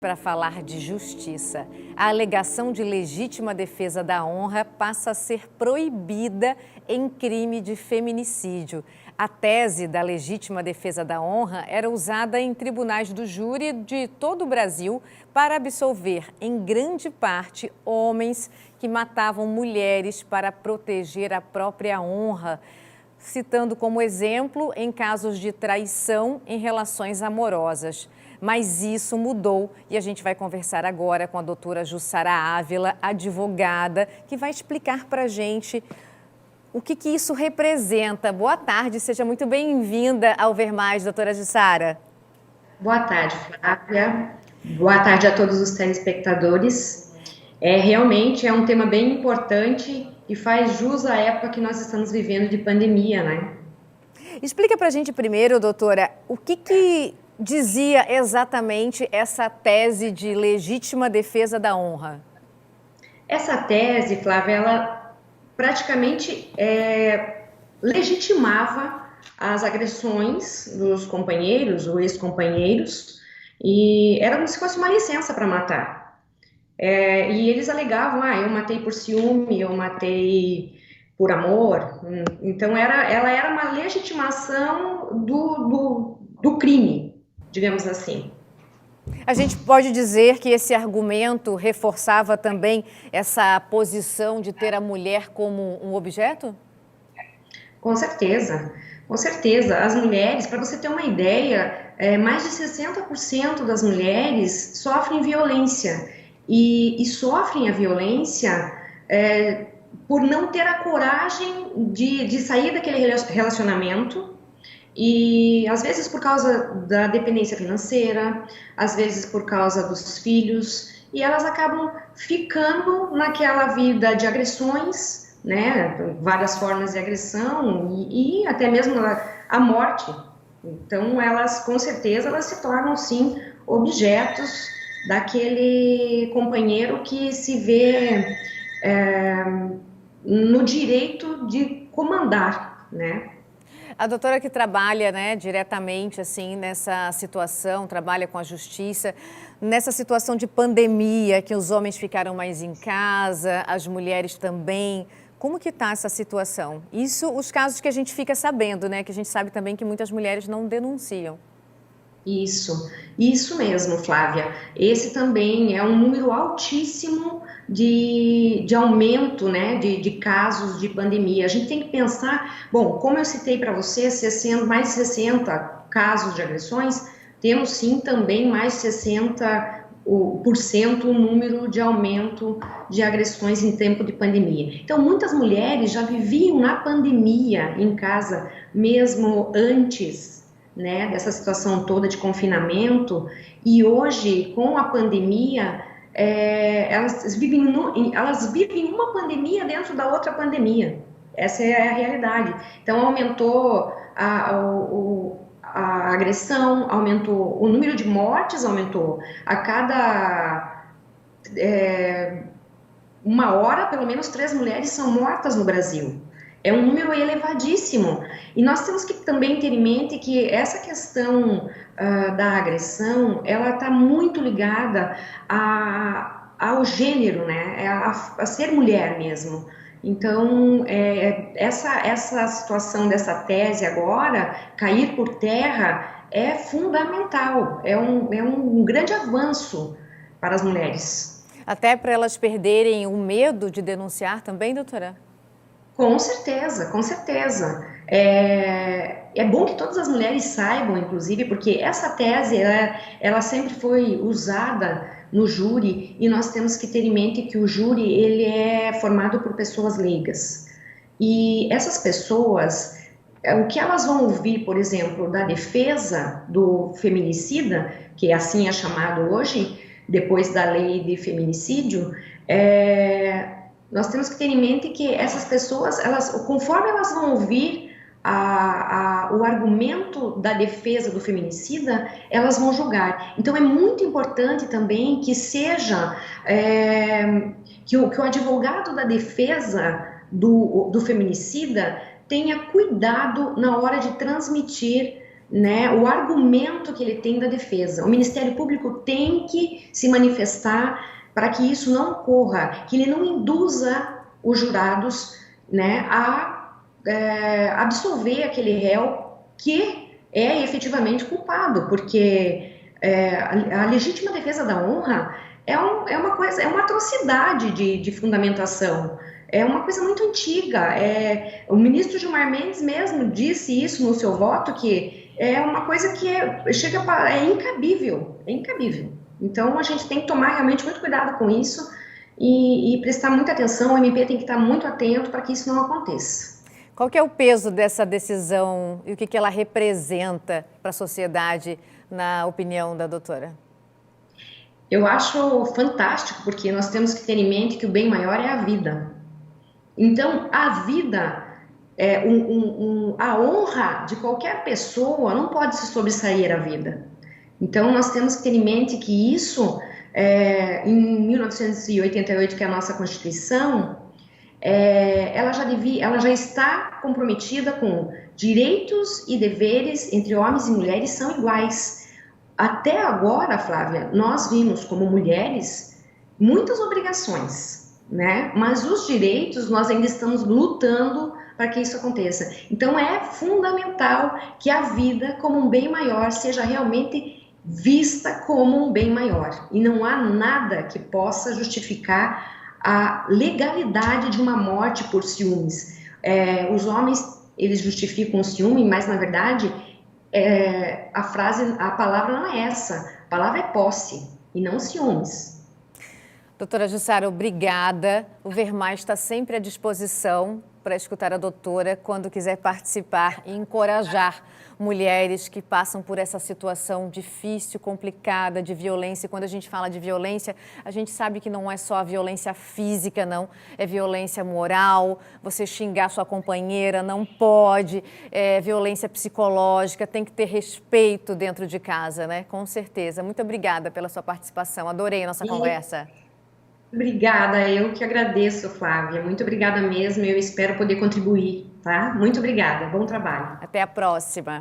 para falar de justiça. A alegação de legítima defesa da honra passa a ser proibida em crime de feminicídio. A tese da legítima defesa da honra era usada em tribunais do júri de todo o Brasil para absolver, em grande parte, homens que matavam mulheres para proteger a própria honra, citando como exemplo em casos de traição em relações amorosas. Mas isso mudou e a gente vai conversar agora com a doutora Jussara Ávila, advogada, que vai explicar para a gente o que isso representa. Boa tarde, seja muito bem-vinda ao Ver Mais, doutora Jussara. Boa tarde, Flávia. Boa tarde a todos os telespectadores. Realmente é um tema bem importante e faz jus à época que nós estamos vivendo de pandemia, né? Explica pra gente primeiro, doutora, o que dizia exatamente essa tese de legítima defesa da honra? Essa tese, Flávia, ela praticamente legitimava as agressões dos companheiros ou ex-companheiros e era como se fosse uma licença para matar. E eles alegavam, eu matei por ciúme, eu matei por amor. Então, ela era uma legitimação do crime, digamos assim. A gente pode dizer que esse argumento reforçava também essa posição de ter a mulher como um objeto? Com certeza, com certeza. As mulheres, para você ter uma ideia, mais de 60% das mulheres sofrem violência. E sofrem a violência por não ter a coragem de sair daquele relacionamento e às vezes por causa da dependência financeira, às vezes por causa dos filhos, e elas acabam ficando naquela vida de agressões, né, várias formas de agressão e até mesmo a morte. Então elas, com certeza, elas se tornam sim objetos daquele companheiro que se vê no direito de comandar, né? A doutora que trabalha, né, diretamente assim nessa situação, trabalha com a justiça, nessa situação de pandemia, que os homens ficaram mais em casa, as mulheres também. Como que está essa situação? Isso, os casos que a gente fica sabendo, né, que a gente sabe também que muitas mulheres não denunciam. Isso mesmo, Flávia. Esse também é um número altíssimo de aumento, né, de casos de pandemia. A gente tem que pensar, bom, como eu citei para você, mais de 60 casos de agressões, temos sim também mais de 60% o número de aumento de agressões em tempo de pandemia. Então, muitas mulheres já viviam na pandemia em casa, mesmo antes, né, dessa situação toda de confinamento, e hoje, com a pandemia, elas vivem uma pandemia dentro da outra pandemia. Essa é a realidade. Então, aumentou a agressão, aumentou o número de mortes, aumentou a cada uma hora, pelo menos 3 mulheres são mortas no Brasil. É um número elevadíssimo. E nós temos que também ter em mente que essa questão da agressão, ela está muito ligada ao gênero, né? A ser mulher mesmo. Então, essa situação dessa tese agora, cair por terra, é fundamental. É um grande avanço para as mulheres. Até para elas perderem o medo de denunciar também, doutora? Com certeza, com certeza. É bom que todas as mulheres saibam, inclusive, porque essa tese, ela sempre foi usada no júri e nós temos que ter em mente que o júri, ele é formado por pessoas leigas. E essas pessoas, o que elas vão ouvir, por exemplo, da defesa do feminicida, que assim é chamado hoje, depois da lei de feminicídio, nós temos que ter em mente que essas pessoas, conforme elas vão ouvir o argumento da defesa do feminicida, elas vão julgar. Então, é muito importante também que seja, que o advogado da defesa do feminicida tenha cuidado na hora de transmitir né, o argumento que ele tem da defesa. O Ministério Público tem que se manifestar para que isso não ocorra, que ele não induza os jurados, né, a absolver aquele réu que é efetivamente culpado, porque a legítima defesa da honra é uma coisa, é uma atrocidade de fundamentação. É uma coisa muito antiga. O ministro Gilmar Mendes mesmo disse isso no seu voto, que é uma coisa que é incabível, é incabível. Então a gente tem que tomar realmente muito cuidado com isso e prestar muita atenção. O MP tem que estar muito atento para que isso não aconteça. Qual que é o peso dessa decisão e o que ela representa para a sociedade, na opinião da doutora? Eu acho fantástico, porque nós temos que ter em mente que o bem maior é a vida. Então, a vida, a honra de qualquer pessoa não pode se sobressair à vida. Então, nós temos que ter em mente que isso, em 1988, que é a nossa Constituição, ela já está comprometida com direitos e deveres entre homens e mulheres são iguais. Até agora, Flávia, nós vimos como mulheres muitas obrigações, né? Mas os direitos nós ainda estamos lutando para que isso aconteça. Então é fundamental que a vida como um bem maior seja realmente vista como um bem maior. E não há nada que possa justificar a legalidade de uma morte por ciúmes. Os homens, eles justificam o ciúme, mas na verdade a palavra não é essa. A palavra é posse e não ciúmes. Doutora Jussara, obrigada. O Ver Mais está sempre à disposição para escutar a doutora quando quiser participar e encorajar mulheres que passam por essa situação difícil, complicada, de violência. E quando a gente fala de violência, a gente sabe que não é só a violência física, não. É violência moral, você xingar sua companheira, não pode. É violência psicológica, tem que ter respeito dentro de casa, né? Com certeza. Muito obrigada pela sua participação. Adorei a nossa conversa. Obrigada, eu que agradeço, Flávia. Muito obrigada mesmo, eu espero poder contribuir, tá? Muito obrigada, bom trabalho. Até a próxima.